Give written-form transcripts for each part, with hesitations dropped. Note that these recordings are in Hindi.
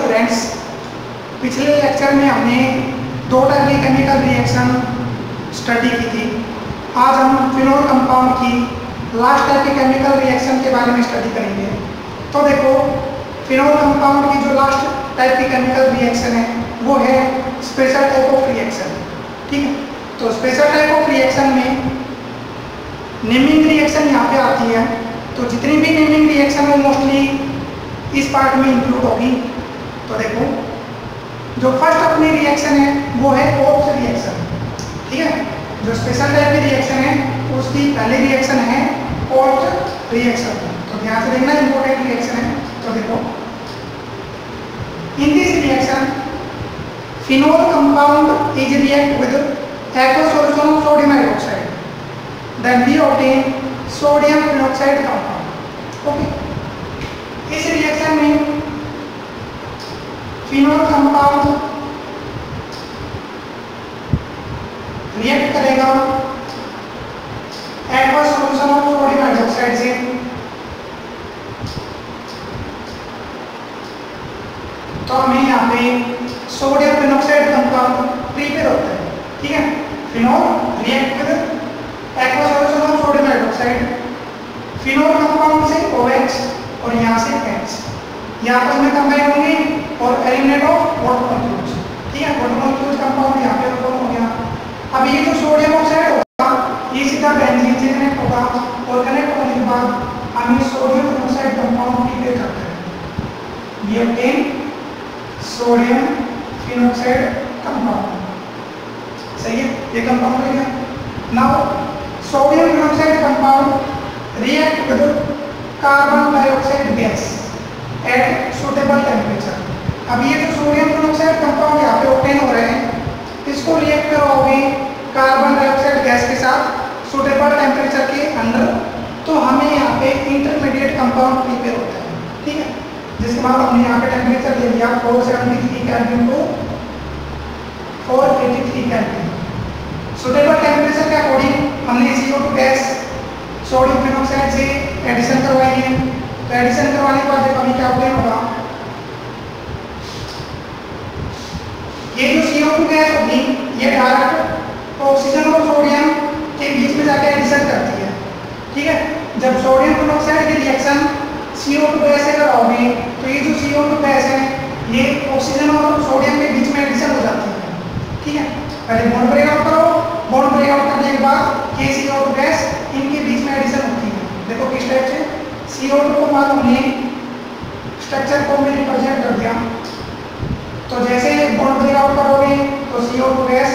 स्टूडेंट्स, पिछले लेक्चर में हमने 2 टाइप की केमिकल रिएक्शन स्टडी की थी। आज हम फिनोल कंपाउंड की लास्ट टाइप की केमिकल रिएक्शन के बारे में स्टडी करेंगे। तो देखो, फिनोल कंपाउंड की जो लास्ट टाइप की केमिकल रिएक्शन है वो है स्पेशल टाइप ऑफ रिएक्शन। ठीक है, तो स्पेशल टाइप ऑफ रिएक्शन में नेमिंग रिएक्शन यहाँ पे आती है। तो जितनी भी नेमिंग रिएक्शन है मोस्टली इस पार्ट में इंक्लूड होगी। तो देखो, जो फर्स्ट अपनी रिएक्शन है वो है ओप्स रिएक्शन। ठीक है, जो स्पेशल टाइप की रिएक्शन है उसकी पहली रिएक्शन है ओप्स रिएक्शन। तो ध्यान से देखना, इंपॉर्टेंट रिएक्शन है। तो देखो, in this reaction phenol compound is react with aqueous solution of sodium hydroxide, then we obtain sodium phenoxide compound। Okay, इस रिएक्शन में फिनोल कंपाउंड रिएक्ट करेगा aqueous solution of sodium hydroxide से। तो हमें यहाँ पे सोडियम फिनॉक्साइड कंपाउंड प्रिपेयर होता है। ठीक है, phenol react with aqueous solution of sodium hydroxide, phenol compound से OH और यहाँ से H, यहाँ पर में कंबाइन होंगे और एलिमिनेट ऑफ वाटर मॉलिक्यूल्स। ठीक है, वाटर मॉलिक्यूल्स कंपाउंड यहाँ पे फॉर्म हो गया। अब ये जो सोडियम ऑक्साइड होगा ये सीधा बेंजीन से कनेक्ट होगा और कनेक्ट होने के बाद हम ये सोडियम ऑक्साइड कंपाउंड प्रिपेयर करते हैं। ये ऑब्टेन सोडियम फिनॉक्साइड कंपाउंड। सही है, ये कंपाउंड है। Now sodium phenoxide compound react with carbon dioxide gas at suitable temperature. अब ये जो सोडियम फिनॉक्साइड कंपाउंड यहाँ पे ऑब्टेन हो रहे हैं, इसको रिएक्ट करवाओगे कार्बन डाइऑक्साइड गैस के साथ सुटेबल टेम्परेचर के अंदर, तो हमें यहाँ पे इंटरमीडिएट कंपाउंड प्रिपेयर होता है। ठीक है, जिसके बाद हमने यहाँ पे टेम्परेचर दे दिया 473 kelvin to 483 kelvin. Suitable temperature के अकॉर्डिंग हमने CO2 गैस सोडियम फिनॉक्साइड से एडिशन करवाई है। तो एडिशन करवाने के बाद देखो अभी क्या ऑब्टेन होगा, ये जो CO2 गैस होगी ये डायरेक्ट ऑक्सीजन और सोडियम के बीच में जाकर एडिशन करती है। ठीक है, जब सोडियम फिनॉक्साइड की रिएक्शन CO2 गैस से कराओगे तो ये जो CO2 गैस है ये ऑक्सीजन और सोडियम के बीच में एडिशन हो जाती है। ठीक है, पहले बॉन्ड ब्रेकआउट करो, बॉन्ड ब्रेकआउट करने के बाद ये CO2 गैस इनके बीच में एडिशन होती है। देखो किस टाइप से, CO2 को बाद हमने स्ट्रक्चर को में रिप्रेजेंट कर दिया। तो जैसे बॉन्ड ब्रेकआउट करोगे तो CO2 गैस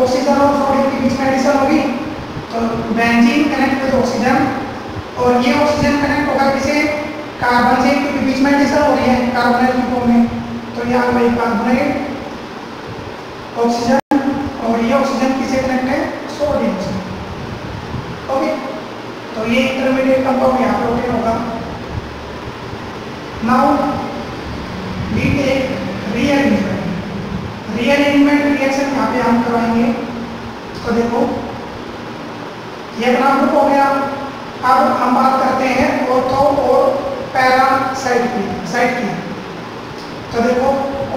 ऑक्सीजन और सोडियम के बीच में एडिशन होगी, तो बेंजीन कनेक्ट विद ऑक्सीजन और ये ऑक्सीजन कनेक्ट होगा किसे, कार्बन से, क्योंकि बीच में एडिशन हो रही है कार्बोनेट की फॉर्म में। तो यहाँ भाई कार्बोनेट ऑक्सीजन और ये ऑक्सीजन किसे कनेक्ट है, सोडियम से। ओके, तो ये इंटरमीडिएट कंपाउंड यहाँ पे ऑब्टेन होगा। Now we take rearrangement reaction यहाँ पे हम करवाएंगे। तो देखो, ये अपना ग्रुप हो गया। अब हम बात करते हैं ऑर्थो और पैरा साइड की। तो देखो,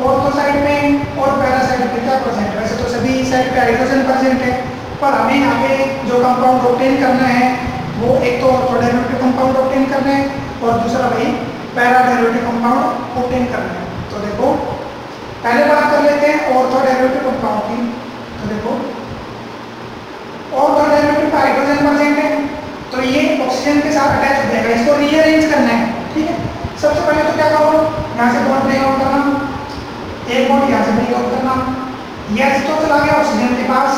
ऑर्थो साइड में और पैरा साइड पे क्या प्रेजेंट है, वैसे तो सभी साइड पे हाइड्रोजन प्रेजेंट है, पर हमें यहाँ पे जो कंपाउंड ऑब्टेन करना है वो एक तो ऑर्थो डेरिवेटिव कंपाउंड ऑब्टेन करना है और दूसरा भाई पैरा डेरिवेटिव कंपाउंड ऑब्टेन करना है। तो देखो, पहले बात कर लेते हैं ऑर्थो डेरिवेटिव कंपाउंड की। तो देखो, ऑर्थो डेरिवेटिव हाइड्रोजन प्रेजेंट है तो ये ऑक्सीजन के साथ अटैच हो जाएगा, इसको रीअरेंज करना है। ठीक है, सबसे पहले तो क्या करो, यहाँ से बॉन्ड ब्रेकआउट करना, एक बॉन्ड यहाँ से ब्रेकआउट करना, ये तो चला गया ऑक्सीजन के पास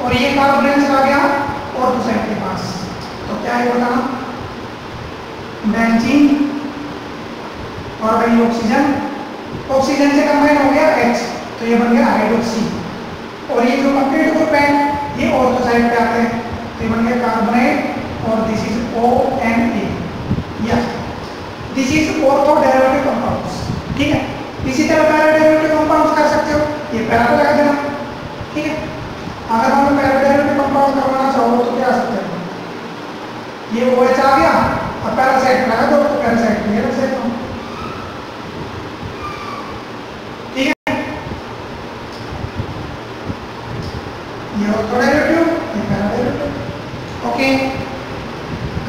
और ये कार्बन चला गया ऑर्थो साइड के पास। तो क्या है बताना, बेंजीन और भाई ऑक्सीजन, ऑक्सीजन से कंबाइन हो गया H, तो ये बन गया हाइड्रोक्सी। और ये जो कंप्लीट ग्रुप है ये ऑर्थो साइड पे आते हैं, तो ये बन गया कार्बोनेट और दिस इज ONA। या this is ortho derivative compounds. ठीक है, इसी तरह पैरा डेरिवेटिव कंपाउंड्स कर सकते हो, ये पैरा पे लगा देना। ठीक है, अगर हम पैरा डेरिवेटिव कंपाउंड करवाना चाहो तो क्या कर सकते हो, ये OH आ गया, अब पैरा साइड पे लगा दो, तो पैरा साइड पे ये रख सकता हूँ।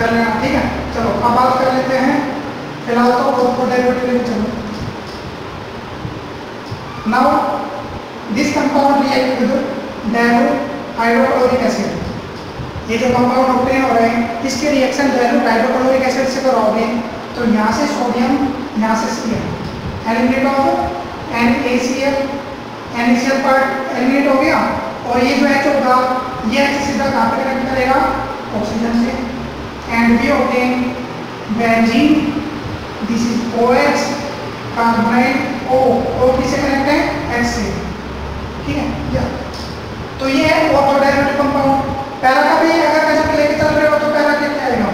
कर लेना, ठीक है। चलो अब बात कर लेते हैं फिलहाल तो ऑर्थो डेरिवेटिव लेके चलो। Now this compound react with Diallo hydrochloric acid. ये जो कंपाउंड ऑब्टेन हो रहे हैं इसके रिएक्शन डायलो हाइड्रोक्लोरिक एसिड से कराओगे तो यहाँ से सोडियम, यहाँ से Cl, eliminate of NaCl, NaCl part eliminate हो गया। और ये जो H होगा ये H सीधा कहाँ पे कनेक्ट करेगा, ऑक्सीजन से, and we obtain benzene, this is OH, carbonyl O किससे कनेक्ट है, H से, ठीक है या। तो ये है ऑर्थो डेरिवेटिव कंपाउंड। पैरा का भी अगर कैसे लेके चल रहे हो तो पैरा क्या आएगा,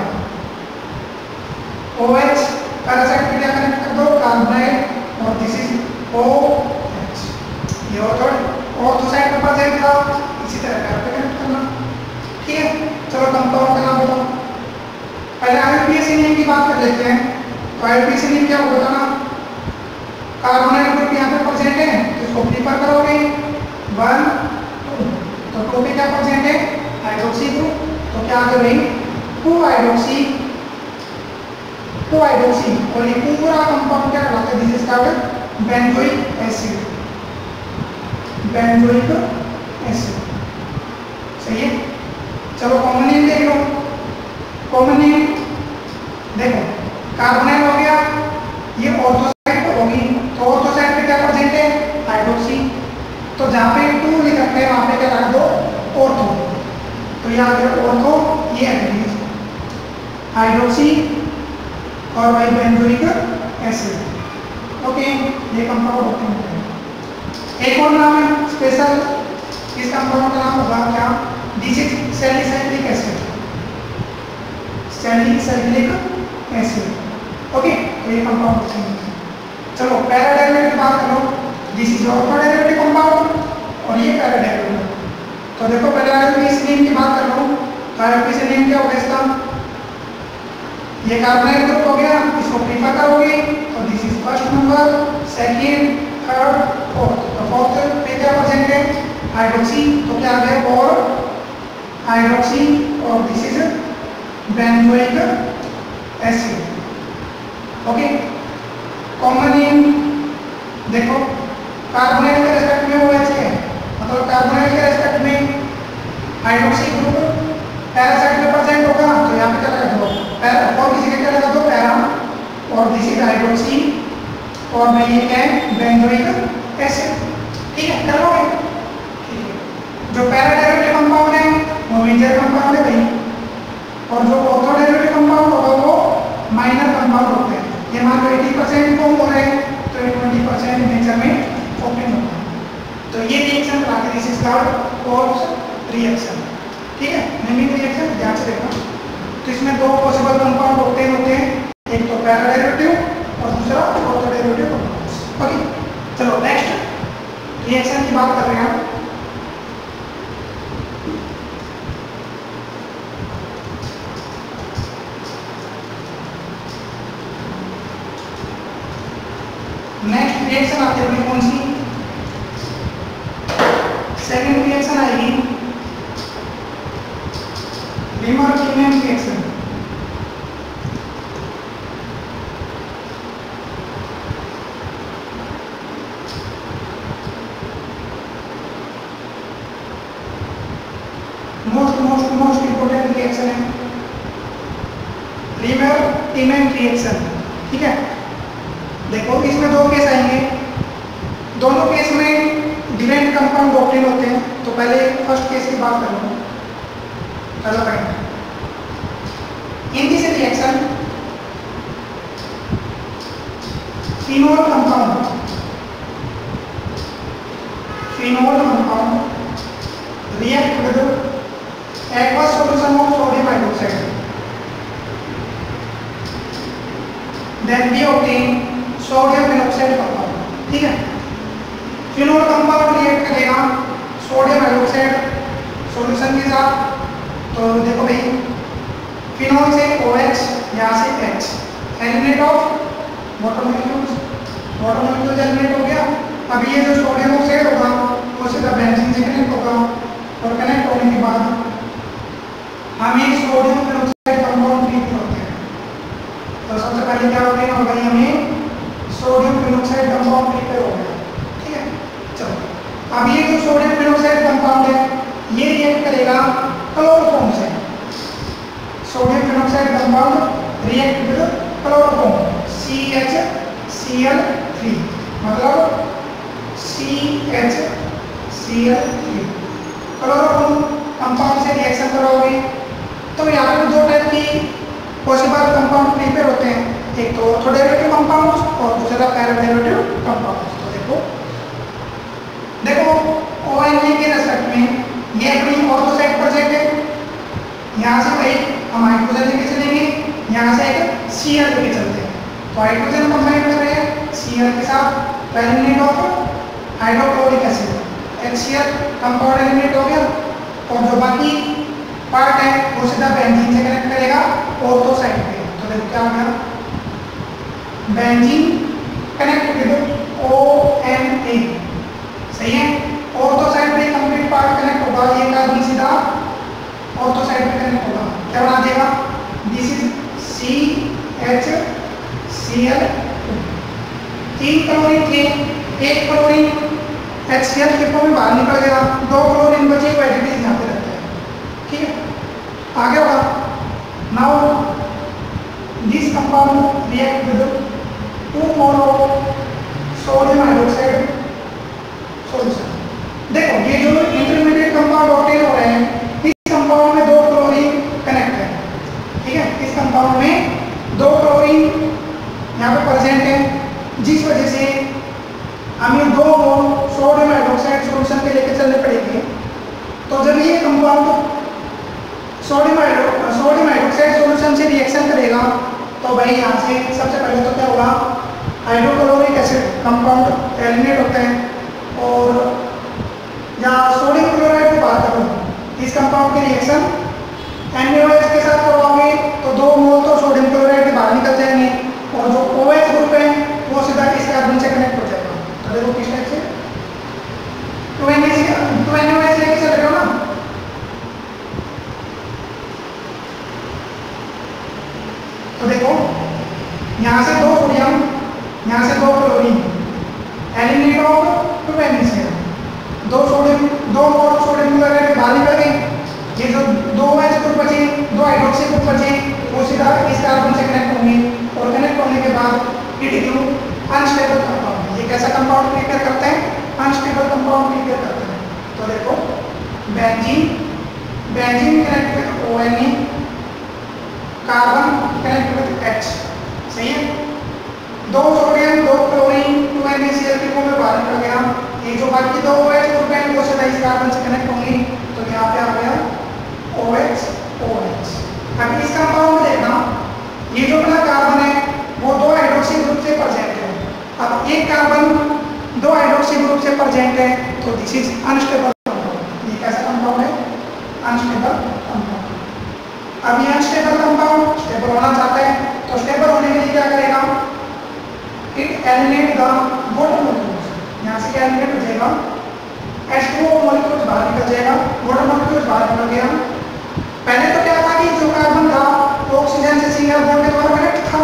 OH, पैरासाइड पे क्या कनेक्ट कर दो, कार्बोनाइल, और दिस इज OH। ये ऑर्थो साइड पे प्रेजेंट था, इसी तरह पैरा पे कनेक्ट करना, ठीक है। चलो कंपाउंड का नाम बताओ। पहले आईपीएसएन की बात कर लेते हैं। तो आईपीएसएन क्या होता ना, कार्बोनाइल ग्रुप यहाँ पे प्रेजेंट है तो इसको प्रीफर करोगे 1 2, तो 2 पे क्या प्रेजेंट है, हाइड्रोक्सी ग्रुप, तो क्या आ गया भाई 2 हाइड्रोक्सी, और ये पूरा कंपाउंड क्या कहलाता है, this is called benzoic acid, benzoic acid, सही है। चलो कॉमन नेम देख लो। कॉमन नेम देखो, कार्बोनाइल हो गया, ये ऑर्थो साइड पे होगी, तो ऑर्थो साइड पे क्या प्रेजेंट है, हाइड्रोक्सी, तो जहाँ पे 2 लिख रखते हैं वहाँ पे क्या रख दो, ऑर्थो, तो ये आ गया ऑर्थो, ये है हाइड्रोक्सी और भाई बेंजोइक एसिड, ओके। ये कंपाउंड होते हैं। एक और नाम है स्पेशल, इस कंपाउंड का नाम होगा क्या, this is salicylic acid, salicylic acid, okay. तो ये कंपाउंड होते हैं। चलो पैरा डेरिवेटिव की बात करो, this is ortho derivative compound और ये पैरा डेरिवेटिव। तो देखो पहले आईपीएसएन की बात कर लो, तो आईपीएसएन क्या होगा इसका, ये कार्बोनाइल ग्रुप हो गया, इसको प्रीफर करोगे तो this is first number, second, third, fourth, तो फोर्थ पे क्या प्रेजेंट है, हाइड्रोक्सी, तो क्या आ गया और हाइड्रोक्सी, और this is benzoic acid, okay. Common name देखो, कार्बोनाइल के रेस्पेक्ट में OH है, मतलब कार्बोनाइल के रेस्पेक्ट में हाइड्रोक्सी ग्रुप पैरासाइड में प्रेजेंट होगा, तो यहाँ पे क्या लगा दो पैरा, और किसी के क्या लगा दो पैरा, और दिस इज हाइड्रोक्सी, और मैं ये क्या है बेंजोइक एसिड, ठीक है, कर लोगे, ठीक है। जो पैरा डेरिवेटिव कंपाउंड है वो मेजर कंपाउंड है भाई, और जो ऑर्थो डेरिवेटिव कंपाउंड होगा वो माइनर कंपाउंड होते हैं। ये मान लो 80% फॉर्म हो रहे हैं तो 20% नेचर में ओपन होता है। तो ये रिएक्शन कराते हैं, this is called course reaction, ठीक है। नेमिंग रिएक्शन ध्यान से देखना। तो इसमें 2 पॉसिबल कंपाउंड होते हैं, एक तो पैरा डेरिवेटिव और दूसरा ऑर्थो डेरिवेटिव कंपाउंड, ओके। चलो नेक्स्ट रिएक्शन की बात कर रहे हैं हम। नेक्स्ट रिएक्शन आती है कौन सी, सेकंड रिएक्शन आएगी रीमर-कीनेन रिएक्शन। मोस्ट इंपोर्टेंट रिएक्शन है रीमर-कीनेन रिएक्शन, ठीक है। देखो इसमें 2 केस आएंगे, दोनों केस में डिफरेंट कंपाउंड ऑब्टेन होते हैं। तो पहले फर्स्ट केस की बात कर लो, पहला point, in this reaction phenol compound react with aqueous solution of sodium hydroxide, then we obtain sodium peroxide compound, ठीक है। फिनोल कंपाउंड रिएक्ट करेगा सोडियम हाइड्रोक्साइड सॉल्यूशन के साथ। तो देखो भाई फिनोल से OH, यहाँ से H, eliminate of water molecules eliminate हो गया। अब ये जो सोडियम ऑक्साइड होगा वो सीधा बेंजीन से कनेक्ट होगा, और कनेक्ट होने के बाद हम एक sodium peroxide compound sodium phenoxide compound react with chloroform CHCl3, मतलब CHCl3 क्लोरोफॉर्म कंपाउंड से रिएक्शन करोगे तो यहाँ पे दो टाइप की पॉसिबल कंपाउंड प्रिपेयर होते हैं, एक तो ऑर्थोडेरिवेटिव कंपाउंड्स और दूसरा पैराडेरिवेटिव कंपाउंड्स। तो देखो ONA के रेस्पेक्ट में ये अपनी ऑर्थो साइड पर सेट है, यहाँ से भाई हम हाइड्रोजन लेके चलेंगे, यहाँ से एक Cl लेके चलते हैं। तो हाइड्रोजन कंबाइन कर रहे हैं Cl के साथ, तो eliminate of hydrochloric acid, HCl compound eliminate हो गया, और जो बाकी पार्ट है वो सीधा बेंजीन से कनेक्ट करेगा ऑर्थो साइड पे। तो देखो क्या हो गया, बेंजीन कनेक्ट विद ONA, सही है। ऑर्थो साइड पे कंप्लीट पार्ट कनेक्ट होगा, ये कार्बन सीधा ऑर्थो साइड पे कनेक्ट होगा, क्या बना देगा, दिस इज CHCl। 3 क्लोरीन थे, एक क्लोरीन HCl के फॉर्म में बाहर निकल गया, 2 क्लोरीन बचे हुए एडिटिव यहाँ पे रहते हैं, ठीक है। आगे होगा, now this compound react with 2 mole of sodium hydroxide solution. देखो ये जो इंटरमीडिएट कंपाउंड ऑब्टेन हो रहे हैं, इस कंपाउंड में 2 क्लोरीन कनेक्ट है, ठीक है। इस कंपाउंड में 2 क्लोरीन यहाँ पे प्रेजेंट है, जिस वजह से हमें 2 मोल सोडियम हाइड्रोक्साइड सॉल्यूशन के लेके चलने पड़ेंगे। तो जब ये कंपाउंड सोडियम हाइड्रोक्साइड सॉल्यूशन से रिएक्शन करेगा तो भाई यहाँ से सबसे पहले तो क्या होगा, हाइड्रोक्लोरिक एसिड कंपाउंड एलिमिनेट होता है, और यहाँ सोडियम क्लोराइड की बात करूँ, इस कंपाउंड की रिएक्शन NaOH के साथ करवाओगे तो 2 मोल तो सोडियम क्लोराइड के बाहर निकल जाएंगे, और जो OH ग्रुप है वो सीधा इस कार्बन से कनेक्ट हो जाएगा। तो देखो किस टाइप से 2NaOH लेके चल रहे हो ना, तो देखो यहाँ से 2 सोडियम, यहाँ से 2 chlorine, eliminate of 2NaCl, 2 sodium, 2 mole sodium chloride बाहर निकल गए, ये जो 2 OH ग्रुप बचे, 2 हाइड्रोक्सी ग्रुप बचे, वो सीधा इस कार्बन से कनेक्ट होंगे, और कनेक्ट होने के बाद इट इज अनस्टेबल कंपाउंड। ये कैसा कंपाउंड प्रिपेयर करते हैं, अनस्टेबल कंपाउंड प्रिपेयर करते हैं। तो देखो benzene connect with ONA, carbon connect with H, सही है। 2 सोडियम, 2 क्लोरीन, 2NaCl के फॉर्म में बाहर निकल गया, ये जो बाकी 2 OH ग्रुप हैं वो सीधा इस कार्बन से कनेक्ट होंगे, तो यहाँ पे आ गया OH। अब इस कंपाउंड में देखना, ये जो अपना कार्बन है वो 2 हाइड्रोक्सी ग्रुप से प्रेजेंट है। अब एक कार्बन 2 हाइड्रोक्सी ग्रुप से प्रेजेंट है, तो दिस इज अनस्टेबल कंपाउंड। ये कैसा कंपाउंड है, अनस्टेबल कंपाउंड। अब ये अनस्टेबल कंपाउंड स्टेबल होना चाहता है, तो स्टेबल होने के लिए क्या करेगा, it eliminate the water molecules, यहाँ से क्या एलिमिनेट हो जाएगा, H2O मॉलिक्यूल्स बाहर निकल जाएगा, वाटर मॉलिक्यूल्स बाहर निकल गया। पहले तो क्या था कि जो कार्बन था वो ऑक्सीजन से सिंगल बॉन्ड के द्वारा कनेक्ट था,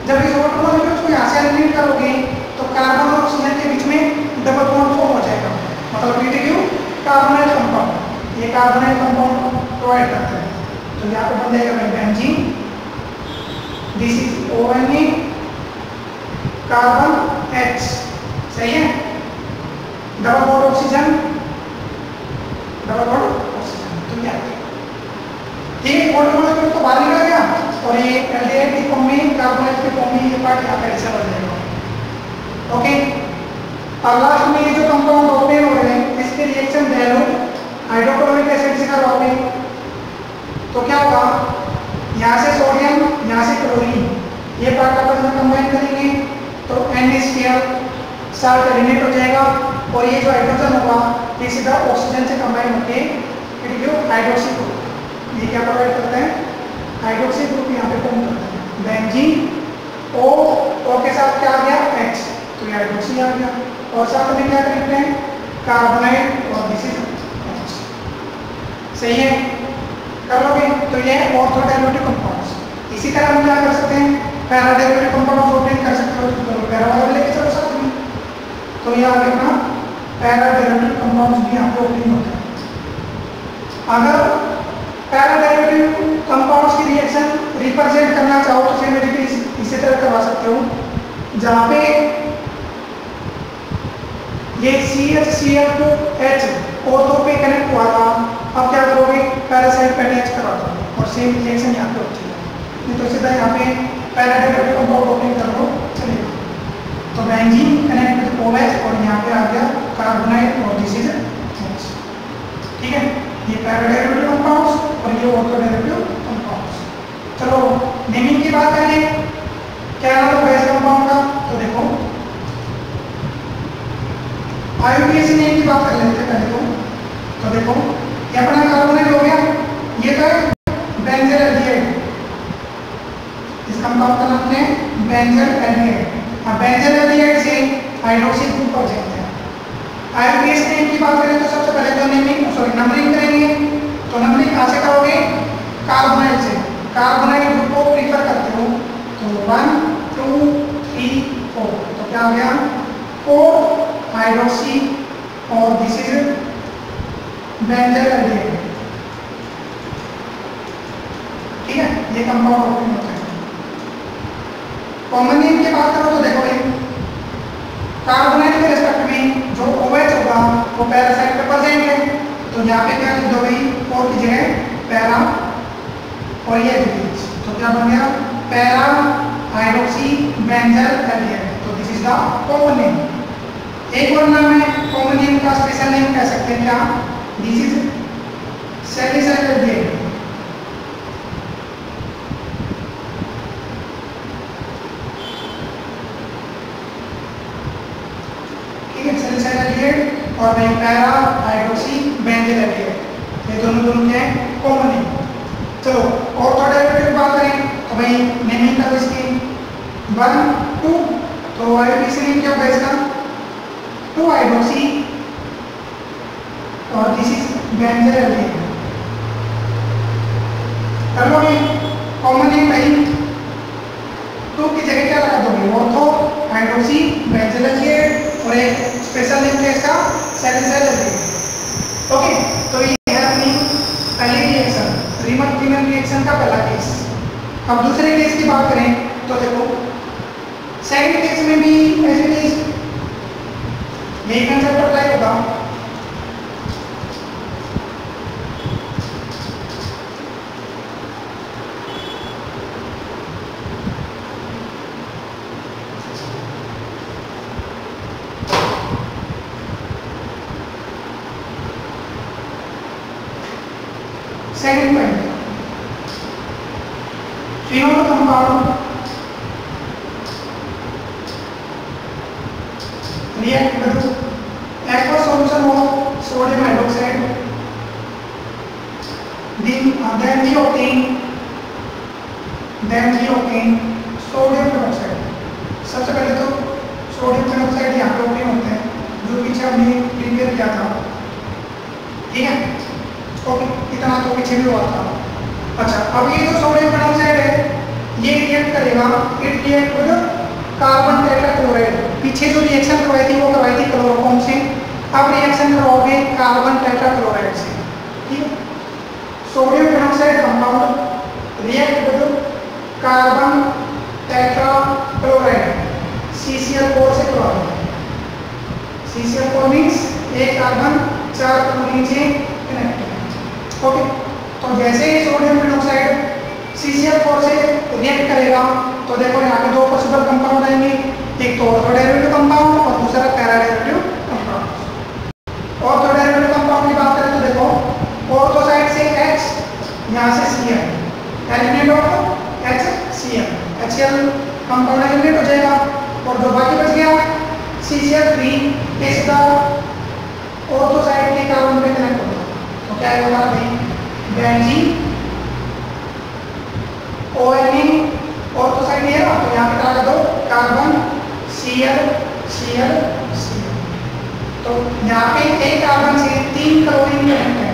जब इस वाटर मॉलिक्यूल्स को यहाँ से एलिमिनेट करोगे तो कार्बन और ऑक्सीजन के बीच में डबल बॉन्ड फॉर्म हो जाएगा, मतलब BTQ कार्बोनाइल कंपाउंड, ये कार्बोनाइल कंपाउंड प्रोवाइड करता है। तो यहाँ पे बन जाएगा benzene, this is ONA, carbon H, सही है, डबल बॉन्ड ऑक्सीजन, तो क्या ठीक है, वाटर मॉलिक्यूल तो बाहर निकल गया, और ये एल्डिहाइड की फॉर्म में, कार्बोनेट की फॉर्म में ये पार्ट यहाँ पे ऐसा बन जाएगा, ओके। और लास्ट में ये जो कंपाउंड ऑब्टेन हो रहे हैं, इसके रिएक्शन वैल्यू हाइड्रोक्लोरिक एसिड से करवाओगे तो क्या होगा, यहाँ से सोडियम, यहाँ से क्लोरीन, ये पार्ट आपस में कंबाइन करेंगे तो NaCl साल्ट एलिमिनेट हो जाएगा, और ये जो हाइड्रोजन होगा ये सीधा ऑक्सीजन से कंबाइन होकर हाइड्रोक्सी ग्रुप, ये क्या प्रोवाइड करते हैं, हाइड्रोक्सी ग्रुप यहाँ पे फॉर्म करते हैं। बेंजीन O के साथ क्या आ गया, H, तो ये हाइड्रोक्सी आ गया, और साथ में क्या करते हैं, कार्बोनाइल, और दिस इज H, सही है, कर लोगे। तो ये ऑर्थोडेरिवेटिव कंपाउंड्स। इसी तरह हम क्या कर सकते हैं, पैराडेरिवेटिव कंपाउंड्स ऑब्टेन कर सकते हो, पैरा वाले लेके चलो साथ में। तो ये आगे अपना पैराडेरिवेटिव कंपाउंड्स भी यहाँ पे ऑब्टेन होते हैं। अगर पैराडेरिवेटिव कंपाउंड्स की रिएक्शन रिप्रेजेंट करना चाहो तो सिमेट्रिकली इसी तरह करवा सकते हो, जहाँ पे ये CH O2 पे कनेक्ट हुआ था, अब क्या करोगे पैरासाइट पे अटैच करा दो और सेम रिएक्शन यहाँ पे होती है, नहीं तो सीधा यहाँ पे पैराडाइलेक्ट्रिक कंपाउंड ओपनिंग कर लो चलेगा। तो बेंजीन कनेक्ट विद OH और यहाँ पे आ गया कार्बोनाइट और दिस इज OH, ठीक है। ये पैराडाइलेक्ट्रिक कंपाउंड्स और ये ऑर्थोडाइलेक्ट्रिक कंपाउंड्स। चलो नेमिंग की बात करें, क्या नाम है बेस कंपाउंड का, तो देखो IUPAC नेम की बात कर लेते हैं पहले तो देखो ये अपना कार्बोनेट हो गया, ये तो है बेंजल एल्डिहाइड, इस कंपाउंड का नाम है बेंजल एल्डिहाइड। अब बेंजल एल्डिहाइड से हाइड्रोक्सी ग्रुप पर जाते हैं। IUPAC नेम की बात करें तो सबसे पहले तो नंबरिंग करेंगे, तो नंबरिंग कहाँ से करोगे, कार्बोनाइट से। कार्बोनाइट ग्रुप को प्रीफर करते हो तो 1 2 3 4, तो क्या हो गया 4 हाइड्रोक्सी और दिस इज बेंजल एल्डिहाइड, ठीक है। ये कंपाउंड ओपन होता है। कॉमन नेम की बात करो तो देखो ये कार्बोनेट के रिस्पेक्ट में जो OH होगा वो पैरासाइट पे प्रेजेंट है, तो यहाँ पे क्या लिख दो भाई 4 की जगह पैरा और ये OH, तो क्या बन गया पैरा हाइड्रोक्सी बेंजल एल्डिहाइड, तो this is the common name. एक और नाम है कॉमन नेम का, स्पेशल नेम कह सकते हैं क्या, दिस इज सैलिसाइल एल्डिहाइड, ठीक है। सैलिसाइल एल्डिहाइड और वही पैरा हाइड्रोक्सी बेंजल एल्डिहाइड, ये दोनों क्या है कॉमन नेम। चलो ऑर्थोडाइलेक्ट्रिक की बात करें तो भाई नेमिंग का इसकी 1 2, तो IUPAC नेम क्या होगा इसका 2 हाइड्रोक्सी और दिस इज बेंजल एल्डिहाइड। कर लोगे कॉमन नेम भाई 2 की जगह क्या लगा दोगे ऑर्थो हाइड्रोक्सी बेंजल एल्डिहाइड और एक स्पेशल नेम क्या इसका सैलिसाइल एल्डिहाइड, ओके। तो ये है अपनी पहली रिएक्शन, रीमर-फ्रीमैन रिएक्शन का पहला केस। अब दूसरे केस की बात करें तो देखो सेकंड केस में भी एज इट इज यही कंसेप्ट अप्लाई होगा। Second point, phenol compound react with aqueous solution of sodium hydroxide, then we obtain sodium peroxide। सबसे पहले तो सोडियम पेरोक्साइड यहाँ पे obtain होते हैं, जो पीछे हमने प्रिपेयर किया था, ठीक है। ओके, इतना तो पीछे भी हुआ था। अच्छा, अब ये जो सोडियम पेरोक्साइड है ये रिएक्ट करेगा, it react with carbon tetrachloride. पीछे जो रिएक्शन करवाई थी वो करवाई थी क्लोरोफॉर्म से, अब रिएक्शन करवाओगे कार्बन टेट्राक्लोराइड से, ठीक है। Sodium peroxide compound react with carbon tetrachloride CCl4 से करवाओगे। CCl4 मींस एक कार्बन 4 क्लोरीन से कनेक्ट है, ओके। तो जैसे ही सोडियम पेरोक्साइड CCl4 से रिएक्ट करेगा तो देखो यहाँ पे 2 पॉसिबल कंपाउंड आएंगे, एक तो ऑर्थोडाइलेक्ट्रिक कंपाउंड और दूसरा पैराडाइलेक्ट्रिक कंपाउंड। ऑर्थोडाइलेक्ट्रिक कंपाउंड की बात करें तो देखो ऑर्थो साइड से H, यहाँ से Cl, eliminate of HCl, HCl compound eliminate हो जाएगा और जो बाकी बच गया CCl3 इस द ऑर्थो साइड के कार्बन पे कनेक्ट होगा, तो क्या होगा भाई बेंजीन ONE ऑर्थो साइड है ना, तो यहाँ पे डाल दो कार्बन Cl Cl Cl, तो यहाँ पे एक कार्बन से 3 क्लोरीन कनेक्ट है,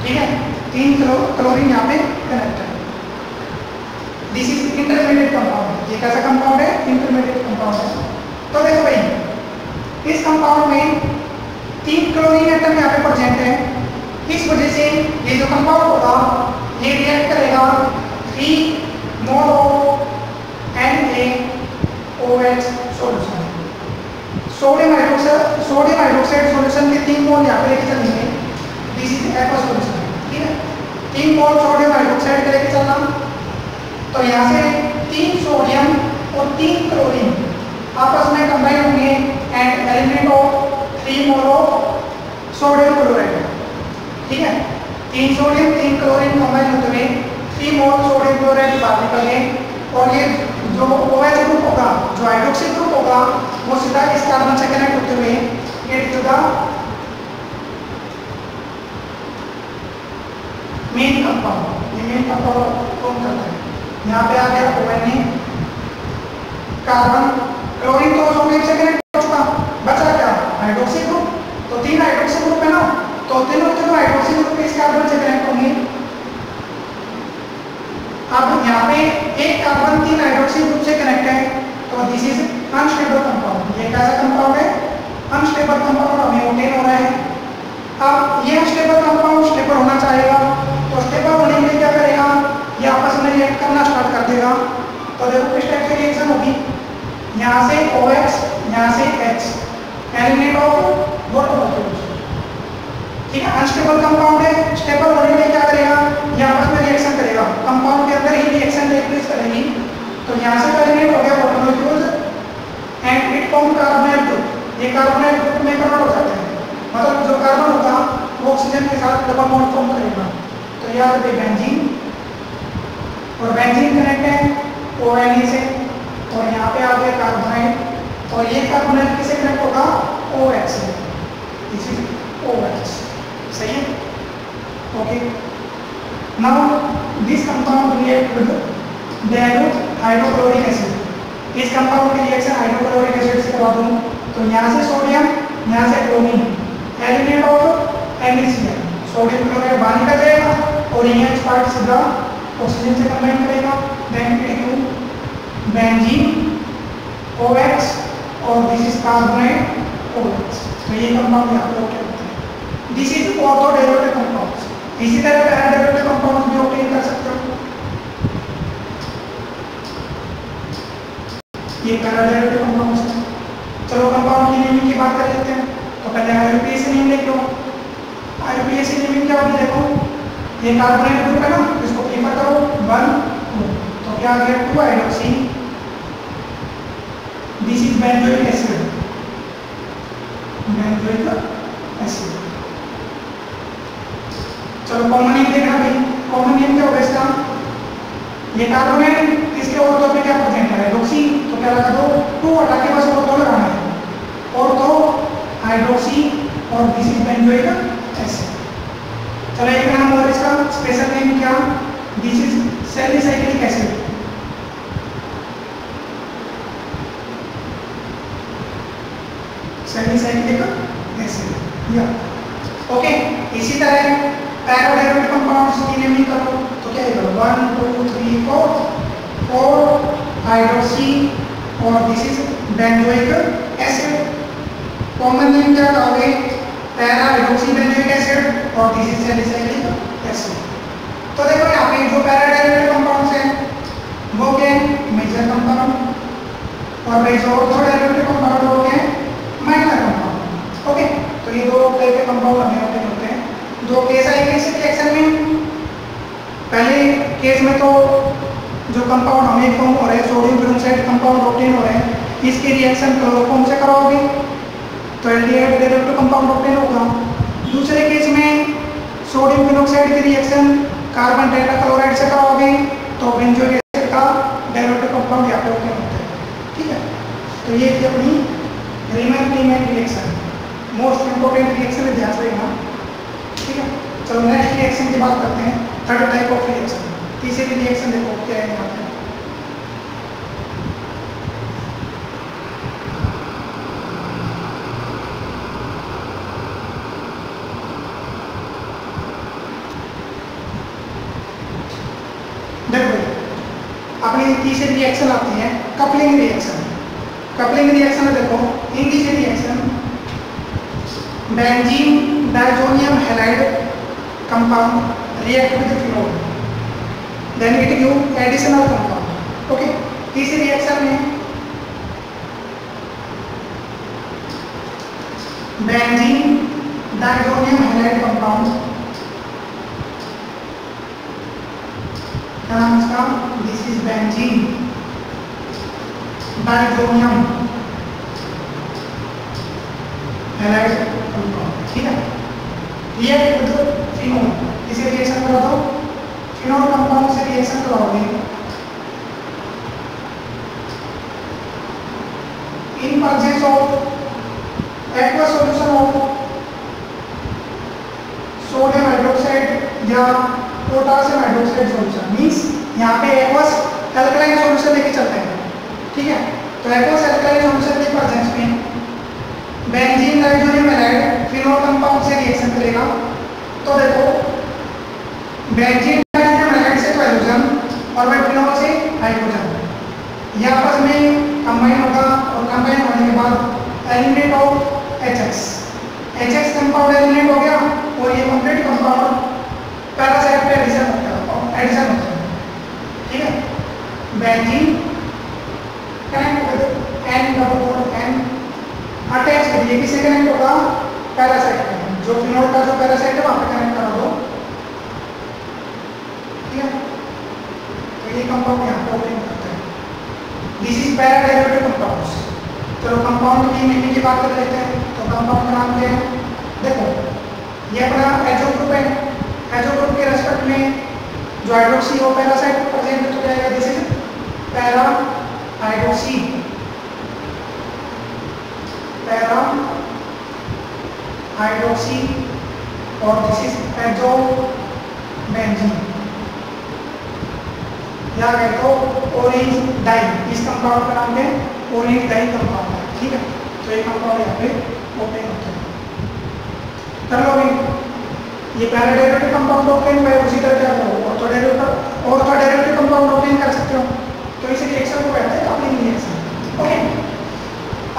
ठीक है। 3 क्लोरीन यहाँ पे कनेक्ट है। This is intermediate compound. ये कैसा कंपाउंड है, इंटरमीडिएट कंपाउंड है। तो देखो भाई इस कंपाउंड में 3 क्लोरीन एटम यहाँ पे प्रेजेंट है, इस वजह से ये जो कंपाउंड होगा ये रिएक्ट करेगा 3 mole of NaOH solution. Sodium hydroxide solution के 3 मोल यहाँ पे लेके चलेंगे। दिस इज एक्वा सॉल्यूशन, ठीक है। 3 मोल सोडियम हाइड्रोक्साइड का लेके चलना, तो यहाँ से 3 सोडियम और 3 क्लोरीन आपस में कंबाइन होंगे and element of 3 mole of sodium chloride, ठीक है। 3 सोडियम 3 क्लोरीन कंबाइन होते हुए 3 मोल सोडियम क्लोराइड बाहर निकले, और ये जो OH ग्रुप होगा, जो हाइड्रोक्सी ग्रुप होगा, वो सीधा इस कार्बन से कनेक्ट होते हुए get to the main compound. ये मेन कंपाउंड कौन करता है? यहाँ पे आ गया ONA कार्बन, क्लोरीन तो सोडियम से कनेक्ट हो चुका, बचा क्या? Hydroxy group. तो 3 हाइड्रोक्सी ग्रुप है ना, तो तीनों हाइड्रोक्सी ग्रुप इस कार्बन से कनेक्ट होंगे। अब यहाँ पे एक कार्बन 3 हाइड्रोक्सी ग्रुप से कनेक्ट है, तो दिस इज अनस्टेबल कंपाउंड। ये कैसा कंपाउंड है? अनस्टेबल कंपाउंड, हमें ऑक्टेन हो रहा है। अब ये अनस्टेबल कंपाउंड स्टेबल होना चाहेगा, तो स्टेबल होने के लिए क्या करेगा? ये आपस में रिएक्ट करना स्टार्ट कर देगा। तो देखो किस टाइप से रिएक्शन होगी। यहाँ से OH, यहाँ से H, element of water molecules, ठीक है। अनस्टेबल कंपाउंड है, स्टेबल होने के लिए क्या करेगा? ये आपस में रिएक्शन करेगा, कंपाउंड के अंदर ही रिएक्शन टेक प्लेस करेगी। तो यहाँ से एलिमेंट हो गया water molecules and it form carbonyl group. ये कार्बोनाइल ग्रुप में कन्वर्ट हो जाते हैं, मतलब जो कार्बन होगा वो ऑक्सीजन के साथ डबल बॉन्ड फॉर्म करेगा। तो यहाँ पे बेंजीन, और बेंजीन कनेक्ट है ONA से, और यहाँ पे आ गया कार्बोनाइल, और ये कार्बोनाइल किससे कनेक्ट होगा? OH से। दिस इज OH, सही है। Okay, now this compound react with dilute hydrochloric acid. इस कंपाउंड की रिएक्शन हाइड्रोक्लोरिक एसिड से करवा दूं, तो यहाँ से सोडियम, यहाँ से chlorine, element of NaCl, sodium chloride बाहर निकल जाएगा और ये पार्ट सीधा ऑक्सीजन से कंबाइन करेगा, then it give benzene OH, और दिस इज कार्बोनाइल OH। तो ये कंपाउंड यहाँ पे ऑक्टेन होता है। This is ortho derivative compounds. इसी तरह पैरा डेरिवेटिव कंपाउंड्स भी ऑक्टेन कर सकते हो। ये पैरा डेरिवेटिव कंपाउंड्स हैं। चलो कंपाउंड की नेमिंग की बात कर लेते हैं। तो पहले IUPAC नेम लिख लो। IUPAC नेमिंग क्या होगी? देखो ये कार्बोनाइल ग्रुप है ना, इसको प्रीफर करो 1 2, तो क्या आ गया? 2 hydroxy, this is benzoic acid, benzoic acid. चलो कॉमन नेम देखना भाई, कॉमन नेम क्या होगा इसका? ये कार्बोनाइल, इसके ऑर्थो पे क्या प्रेजेंट है? हाइड्रोक्सी, तो क्या लगा दो? 2 हटा के बस ऑर्थो लगाना है, ऑर्थो हाइड्रोक्सी, और दिस इज बेंजोइक एसिड। चलो एक नाम और इसका स्पेशल नेम क्या? This is salicylic acid. Salicylic acid, या ओके। इसी तरह पैरा डेरिवेटिव कंपाउंड्स की नेमिंग करो, तो क्या होगा? 1 2 3 4 हाइड्रोक्सी, और this is benzoic acid. Common name क्या कहोगे? पैरा हाइड्रोक्सी बेंजोइक एसिड, और दिस इज सैलिसाइक्लिक एसिड। तो देखो यहाँ पे जो पैरा डेरिवेटिव कंपाउंड्स हैं वो क्या है? मेजर कंपाउंड, और भाई जो ऑर्थो डेरिवेटिव कंपाउंड वो क्या है? Minor compound. ओके, तो ये दो टाइप के कंपाउंड हमें ऑब्टेन होते हैं। दो केस आएंगे इस रिएक्शन में। पहले केस में तो जो कंपाउंड हमें फॉर्म हो रहे हैं, सोडियम पेरोक्साइड कंपाउंड ऑब्टेन हो रहे हैं, इसकी रिएक्शन क्लोरोफॉर्म से कराओगे तो एल्डिहाइड डेरिवेटिव कंपाउंड ऑब्टेन होगा। दूसरे केस में सोडियम पेरोक्साइड की रिएक्शन कार्बन टेट्राक्लोराइड से कराओगे तो बेंजोइक एसिड का डेरिवेटिव कंपाउंड यहाँ पे ऑब्टेन होता है, ठीक है। तो ये थी अपनी Riemann reaction, most important reaction है, ध्यान रखना, ठीक है। चलो नेक्स्ट रिएक्शन की बात करते हैं, थर्ड टाइप ऑफ रिएक्शन। तीसरी रिएक्शन देखो क्या है यहाँ पे। देखो अपनी तीसरी रिएक्शन आती है कपलिंग रिएक्शन। कपलिंग रिएक्शन में देखो in this reaction benzene diazonium halide compound react with phenol. Then it give additional compound. Okay, तीसरी रिएक्शन में बेंजीन डाइजोनियम हैलाइड कंपाउंड, क्या नाम इसका, this is benzene diazonium halide compound. ठीक है, रिएक्ट विद फिनोल, इसे रिएक्शन करा दो, फिनोल कंपाउंड से रिएक्शन कराओगे in presence of aqua solution of sodium hydroxide या पोटासियम हाइड्रोक्साइड सॉल्यूशन। मींस यहाँ पे एक्वस अल्कलाइन सॉल्यूशन लेके चलते हैं। ठीक है, तो एक्वस अल्कलाइन सॉल्यूशन के प्रेजेंस में benzene diazonium halide phenol compound से रिएक्शन करेगा। तो देखो बेंजीन डाइजोनियम हैलाइड से हाइड्रोजन और वह फिनोल से हाइड्रोजन, ये आपस में कंबाइन होगा और कंबाइन होने के बाद eliminate of HX, HX compound eliminate हो गया और ये कंप्लीट कंपाउंड पैरासाइट पे एडिशन होता है। ठीक है, benzene connect with N double bond N attach करिए, किसे कनेक्ट होगा, पैरासाइट पे, जो फिनोल का जो पैरासाइट है वहां पे कनेक्ट करा दो। ठीक है, तो ये कंपाउंड यहाँ पे ओपन करता है। This is para derivative compounds. चलो कंपाउंड की नेमिंग की बात कर लेते हैं। तो कंपाउंड का नाम क्या है, देखो ये अपना एचओ ग्रुप है, एचओ ग्रुप के रेस्पेक्ट में जो हाइड्रोक्सी हो पैरासाइट प्रेजेंट हो जाएगा, this is para hydroxy, para hydroxy और दिस इज एचओ बेंजीन, या कह दो ऑरेंज डाई। इस कंपाउंड का नाम है ऑरेंज डाई कंपाउंड है। ठीक है, तो ये कंपाउंड यहाँ पे ओपन होता है। कर लो भी, ये पैरा डेरिवेटिव कंपाउंड ओपन हुआ है, उसी तरह क्या करो ऑर्थो डेरिवेटिव कंपाउंड ओपन कर सकते हो। तो इस रिएक्शन को कहते हैं कपलिंग रिएक्शन। ओके,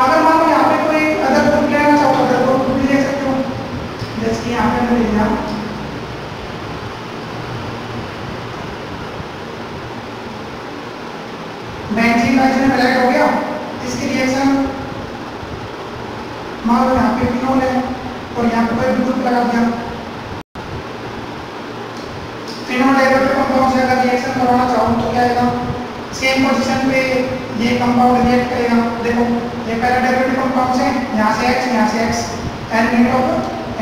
अगर मान लो यहाँ पे कोई अदर ग्रुप लेना चाहो तो अदर ग्रुप भी ले सकते हो, जैसे कि यहाँ पे हमने ले लिया बेंजीन डाइजोनियम हैलाइड हो गया। इसकी रिएक्शन मान लो यहाँ पे फिनोल है और यहाँ पे कोई ग्रुप लगा दिया, फिनोल डेरिवेटिव कंपाउंड से अगर रिएक्शन करवाना चाहूँ तो क्या आएगा, सेम पोजीशन पे ये कंपाउंड रिएक्ट करेगा। देखो ये पहला डेरिवेटिव कंपाउंड है, यहाँ से X, यहाँ से X, एलिमिनेट ऑफ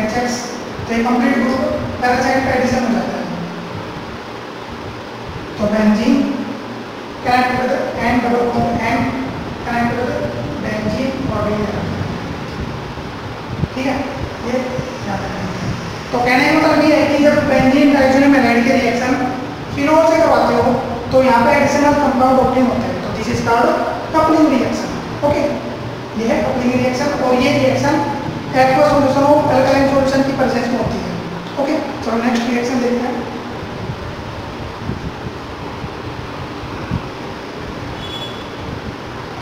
HX, तो ये कंप्लीट ग्रुप पैरासाइट का एडिशन हो जाता है। तो benzene connect with N double bond N, connect with benzene और ये, ठीक है, ये याद रखना। तो कहने का मतलब ये है कि जब बेंजीन डाइजोनियम हैलाइड के रिएक्शन फिनोल से करवाते हो तो यहाँ पे एडिशनल कंपाउंड ओपनिंग होता है, तो this is called coupling reaction. Okay, ये है कपलिंग रिएक्शन और ये reaction aqua solution of alkaline solution की प्रेजेंस में होती है। ओके, चलो नेक्स्ट रिएक्शन देखते हैं।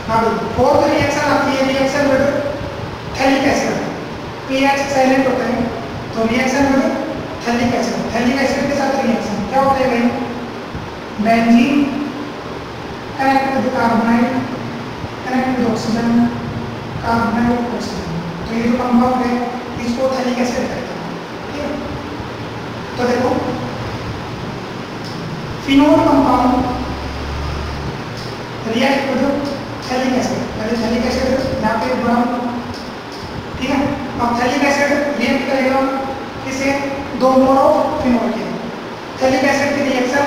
हाँ, फोर्थ रिएक्शन आती है reaction with phthalic acid, PH silent होता है, तो reaction with phthalic acid, phthalic acid के साथ रिएक्शन क्या होता है भाई, benzene connect with carbonyl, connect with oxygen, carbonyl oxygen, तो ये जो कंपाउंड है इसको थैलिक एसिड कहते हैं। ठीक है, तो देखो phenol compound react with phthalic acid, पहले थैलिक एसिड यहाँ पे बनाओ। ठीक है, अब थैलिक एसिड रिएक्ट करेगा किसे, 2 मोल ऑफ फिनोल के, थैलिक एसिड की रिएक्शन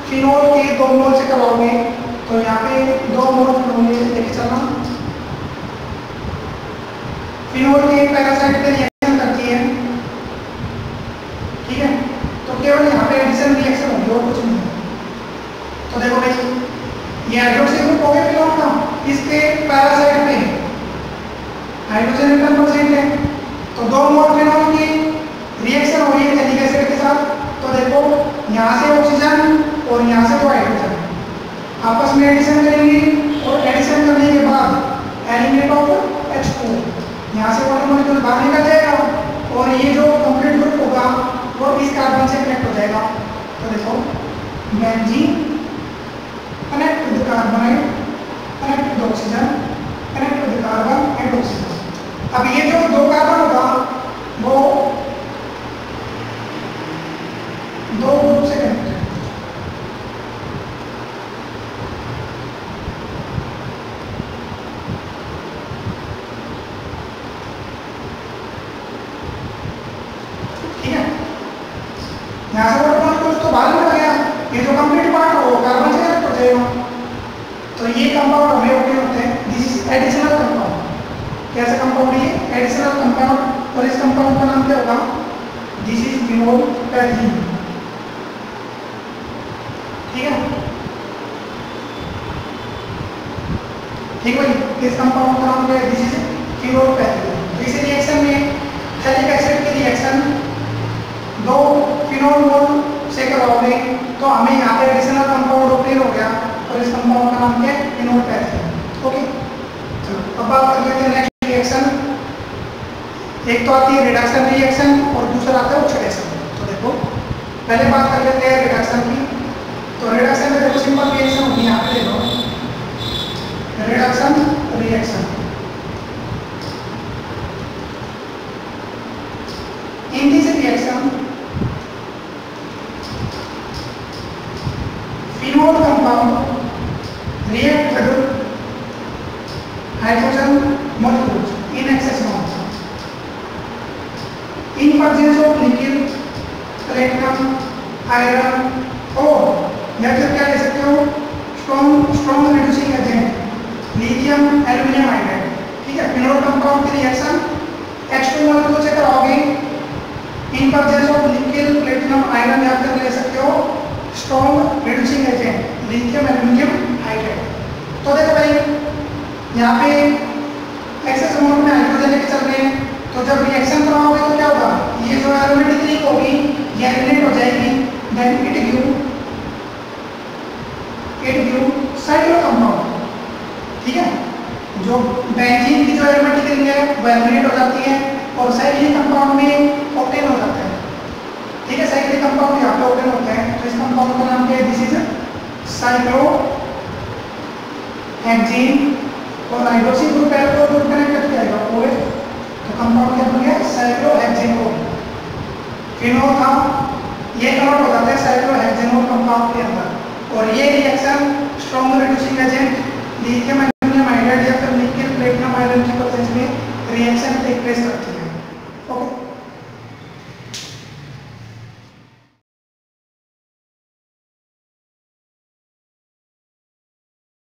फिनोल के 2 मोल से करवाओगे तो यहाँ पे 2 मोल फिनोल लेके चलना, फिनोल के पैरासाइट पे रिएक्शन करती है। ठीक है, तो केवल यहाँ पे एडिशन रिएक्शन होगी और कुछ नहीं है। तो देखो भाई ये हाइड्रोक्सी ग्रुप हो गया फिनोल का, इसके पैरासाइट में हाइड्रोजन एटम प्रेजेंट है, तो 2 मोल फिनोल की रिएक्शन हो रही है थैलिक एसिड के साथ। तो देखो यहाँ से ऑक्सीजन और यहाँ से 2 हाइड्रोजन आपस में एडिशन करेंगे और एडिशन करने के बाद एलिमिनेट ऑफ H2, यहाँ से वाटर मॉलिक्यूल बाहर निकल जाएगा और ये जो कंप्लीट ग्रुप होगा वो इस कार्बन से कनेक्ट हो जाएगा। तो देखो benzene carbon and connect with oxygen, connect with the carbon and oxygen. अब ये जो दो कार्बन होगा वो दो ग्रुप से कनेक्ट है। ठीक है, यहाँ से वर्तमान कुछ तो बाहर निकल गया, ये जो कंप्लीट पार्ट है वो कार्बन से कनेक्ट हो जाएगा। तो ये कंपाउंड हमें ओके होते हैं। This is additional compound. कैसा कंपाउंड ये? Additional compound. और इस कंपाउंड का नाम क्या होगा? This is phenol paraffin. ठीक है, ठीक भाई, इस कंपाउंड का नाम क्या है? This is phenol paraffin. इस रिएक्शन में सल्फ्यूरिक एसिड की रिएक्शन दो फिनोल मोल से करवाओगे तो हमें यहाँ पे एडिशनल कंपाउंड ओपन हो गया और इस कंपाउंड का नाम क्या है? Phenol paraffin. ओके, चलो अब बात कर लेते हैं नेक्स्ट रिएक्शन। एक तो आती है रिडक्शन रिएक्शन और दूसरा आता है ऑक्सीडेशन। तो देखो पहले बात कर लेते हैं रिडक्शन की। तो रिडक्शन में देखो सिंपल रिएक्शन होगी, यहाँ पे देखो reduction reaction. In this reaction phenol compound react with hydrogen molecules in excess amount in presence of nickel, platinum, iron और या फिर क्या ले सकते हो strong reducing agent lithium aluminium hydride. ठीक है, फिनोल कंपाउंड की रिएक्शन H2 मॉलिक्यूल से कराओगे इन presence of nickel, platinum, iron या फिर ले सकते हो strong reducing agent lithium aluminium hydride. तो देखो भाई यहाँ पे एक्सेस अमाउंट में हाइड्रोजन लेके चल रहे हैं, तो जब रिएक्शन कराओगे तो क्या होगा? ये जो एरोमेटिक लिंक होगी ये एलिमिनेट हो जाएगी, then it give cyclo compound. ठीक है, जो बेंजीन की जो एरोमेटिक रिंग है वो एलिमिनेट हो जाती है और साइक्लिक कंपाउंड में ऑक्टेन हो जाता है। ठीक है, साइक्लिक कंपाउंड यहाँ पे ओपन होता है। तो इस कंपाउंड का नाम क्या है? दिस इज साइक्लो हेक्सेन और हाइड्रोक्सी ग्रुप पहले तो ग्रुप कनेक्ट करके आएगा OH, तो कंपाउंड क्या बन गया? साइक्लोहेक्सेनोल। फिनोल था, ये कन्वर्ट हो जाता है साइक्लोहेक्सेनोल कंपाउंड के अंदर और ये रिएक्शन